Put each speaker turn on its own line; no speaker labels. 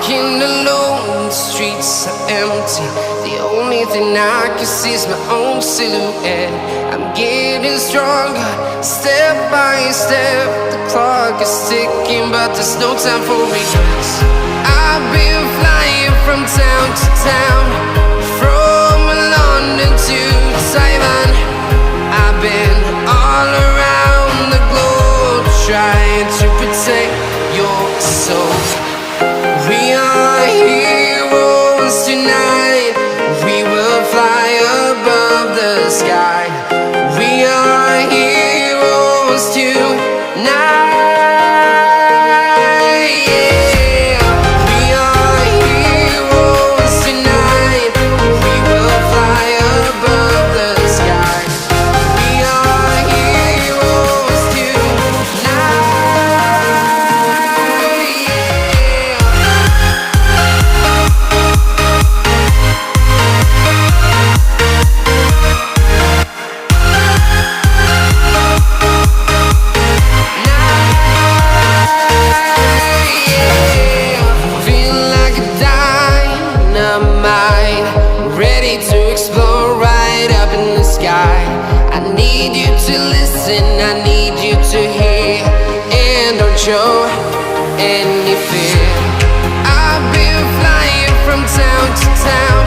Walking alone, the streets are empty. The only thing I can see is my own silhouette. I'm getting stronger, step by step. The clock is ticking, but there's no time for regrets. I've been flying from town to town, from London to Taiwan. I've been all around the globe, trying to protect your soul. We are heroes tonight. We will fly above the sky. We are heroes tonight. Yeah. We are heroes tonight. We will fly above the sky. We are heroes tonight. Feel like a dynamite, ready to explode right up in the sky. I need you to listen, I need you to hear, and don't show any fear. I've been flying from town to town,